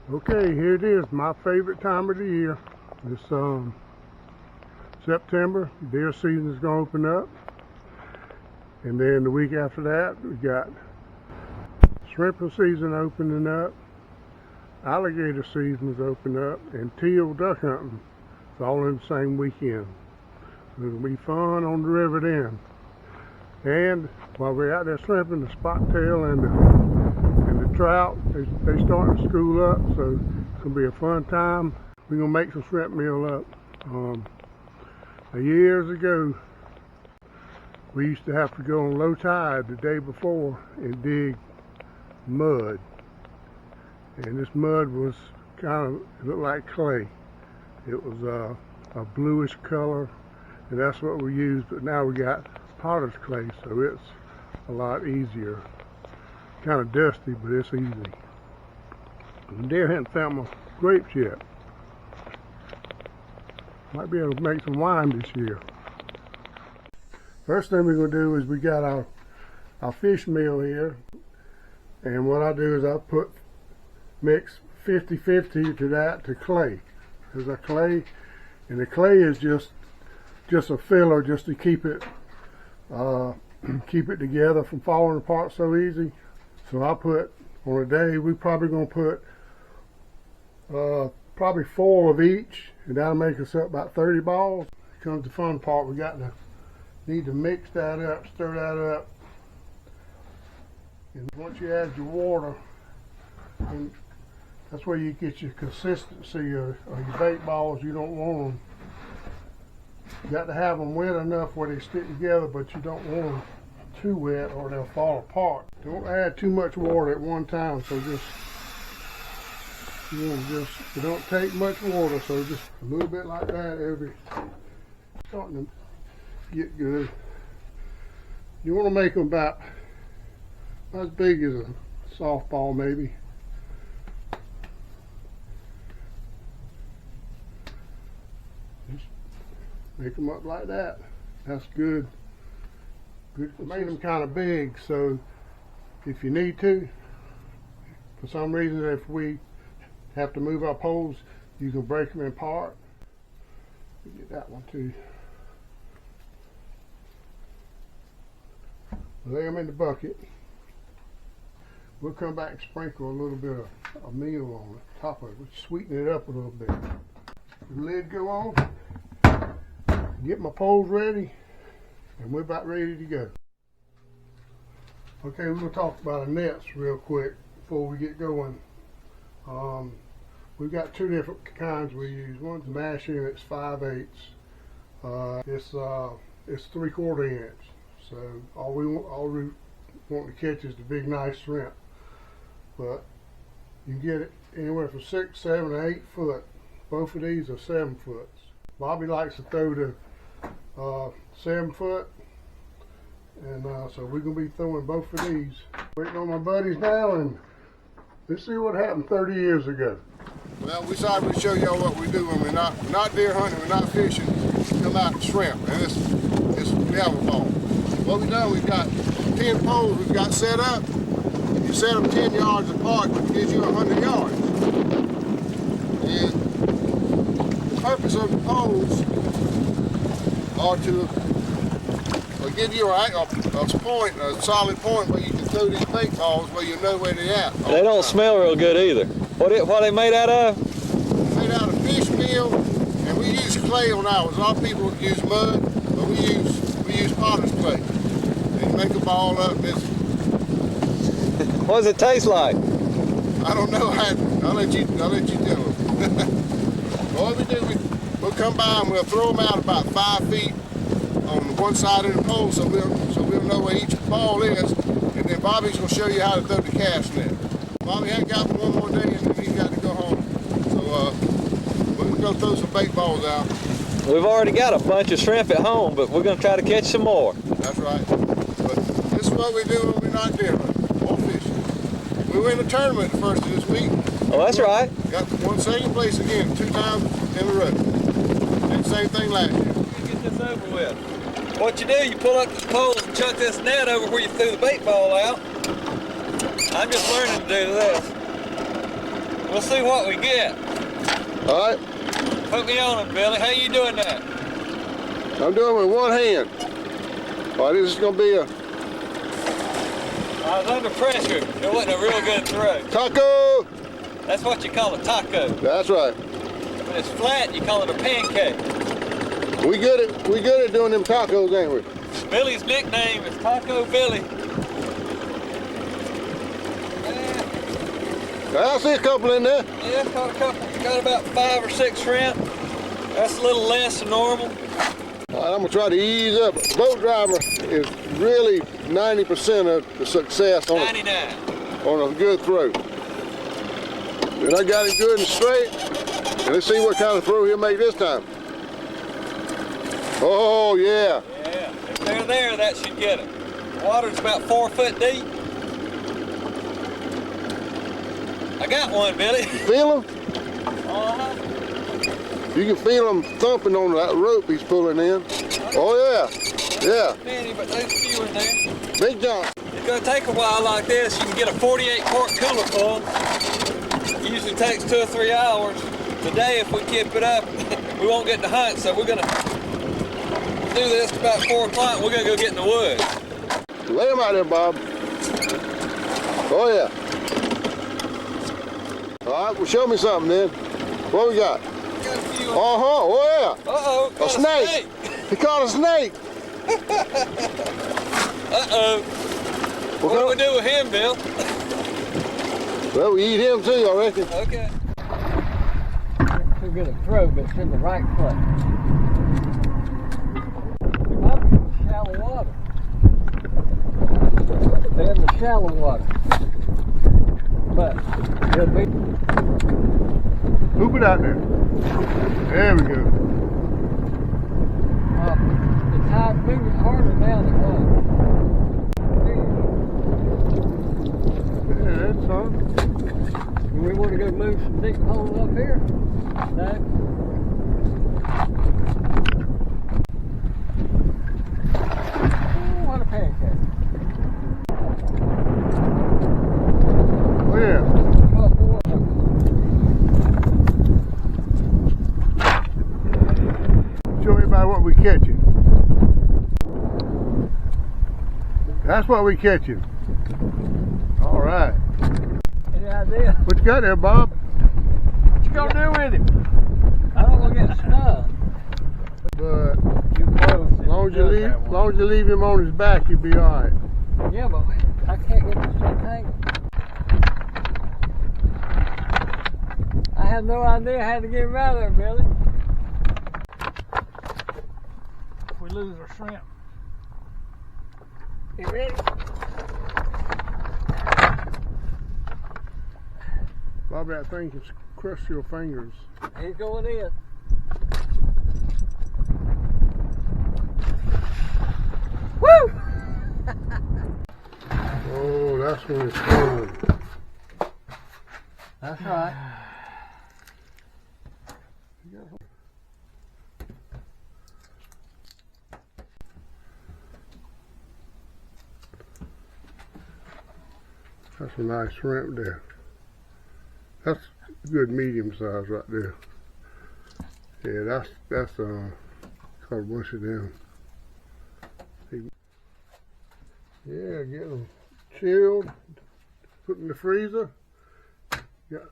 Okay, here it is, my favorite time of the year. This September, deer season is going to open up. And then the week after that, we got shrimping season opening up, alligator season is opening up, and teal duck hunting. It's all in the same weekend. So it'll be fun on the river then. And while we're out there shrimping, the spot-tail and the trout, they starting to school up, so it's going to be a fun time. We're going to make some shrimp meal up. Years ago, we used to have to go on low tide the day before and dig mud. And this mud was it looked like clay. It was a bluish color, and that's what we used, but now we got potter's clay, so it's a lot easier. Kind of dusty, but it's easy. And deer hadn't found my grapes yet. Might be able to make some wine this year. First thing we're going to do is we got our fish meal here, and what I do is I mix 50-50 to that to clay. There's a clay, and the clay is just a filler just to keep it together from falling apart so easy. So I put, on a day, we're probably going to put probably 4 of each, and that'll make us up about 30 balls. Here comes the fun part. We need to mix that up, stir that up. And once you add your water, and that's where you get your consistency of your bait balls. You don't want them. You got to have them wet enough where they stick together, but you don't want them too wet or they'll fall apart. Don't add too much water at one time, so you don't take much water, so just a little bit like that starting to get good. You want to make them about as big as a softball maybe. Just make them up like that. That's good. I made them kind of big, so if you need to, for some reason, if we have to move our poles, you can break them in part. Get that one too. Lay them in the bucket. We'll come back and sprinkle a little bit of meal on the top of it. We'll sweeten it up a little bit. The lid go on. Get my poles ready, and we're about ready to go. Okay, we're going to talk about our nets real quick before we get going. We've got 2 different kinds we use. One's mashing, it's 5/8. It's 3/4 inch. So all we want to catch is the big nice shrimp. But you can get it anywhere from 6, 7, or 8 foot. Both of these are 7 foots. Bobby likes to throw the 7 foot, and so we're going to be throwing both of these. Waiting on my buddies now, and let's see what happened 30 years ago. Well, we decided we'd show y'all what we do when we're not deer hunting, we're not fishing, we come out and shrimp, and it's devil ball. What we've done, we've got 10 poles we've got set up. You set them 10 yards apart, which gives you 100 yards. And the purpose of the poles are to give you a solid point where you can throw these bait balls where you know where they're at. They don't smell real good either. What are they made out of? Made out of fish meal, and we use clay on ours. A lot of people use mud, but we use potter's clay. And you make a ball up. What does it taste like? I don't know. I'll let you tell them. What we do, we'll come by and we'll throw them out about 5 feet on one side of the pole, so we'll know where each ball is, and then Bobby's gonna show you how to throw the cast net. Bobby ain't got one more day, and then he's got to go home. So we're gonna go throw some bait balls out. We've already got a bunch of shrimp at home, but we're gonna try to catch some more. That's right. But this is what we do when we're not deer hunting or fishing. We win a tournament the first of this week. Oh, that's right. Got won second place again 2 times in a row. Did the same thing last year. Get this over with. What you do, you pull up the poles and chuck this net over where you threw the bait ball out. I'm just learning to do this. We'll see what we get. All right, Put me on him, Billy. How you doing that? I'm doing it with one hand. All right, this is gonna be a I was under pressure. It wasn't a real good throw. taco. That's what you call a taco. That's right. When it's flat, you call it a pancake. We good at doing them tacos, ain't we? Billy's nickname is Taco Billy. I see a couple in there. Yeah, caught a couple. Got about 5 or 6 shrimp. That's a little less than normal. All right, I'm gonna try to ease up. Boat driver is really 90% of the success on 99. on a good throw. And I got him good and straight. And let's see what kind of throw he'll make this time. Oh yeah. Yeah, if they're there, that should get it. The water's about 4 foot deep. I got one, Billy. Feel him? Uh-huh. You can feel him thumping on that rope he's pulling in. Oh yeah. Yeah. Many, but there's a few in there. Big John. It's gonna take a while like this. You can get a 48 quart cooler full. It usually takes 2 or 3 hours. Today, if we keep it up, we won't get to hunt, so we're gonna do this to about 4 o'clock. We're gonna go get in the woods. Lay him out there, Bob. Oh yeah. All right, well show me something then. What we got? Got a few. Uh-huh, oh yeah. Uh-oh, got A snake. He caught a snake. Uh-oh. What do we do with him, Bill? Well, we eat him too, I reckon. Okay. Too good a throw, but it's in the right place. We might be in the shallow water. They're in the shallow water. But it'll be. Hoop it out there. There we go. It's hard, moving harder now than it was. Yeah, that's fun. Do we want to go move some deep holes up here? No. Ooh, what a pancake. Oh yeah. Oh, boy. Show everybody what we catching. That's what we catching. All right. Any idea? What you got there, Bob? What you gonna do with him? I don't want to get stung. But You close. as long as you leave him on his back, you'll be all right. Yeah, but I can't get this thing hanging. I have no idea how to get him out of there, Billy. If we lose our shrimp. You ready? Bob, that thing can crush your fingers. He's going in. Woo! Oh, that's when it's fun. That's right. That's a nice shrimp there. That's good medium size right there. Yeah, that's caught a bunch of them. Yeah, get them chilled, put in the freezer. Got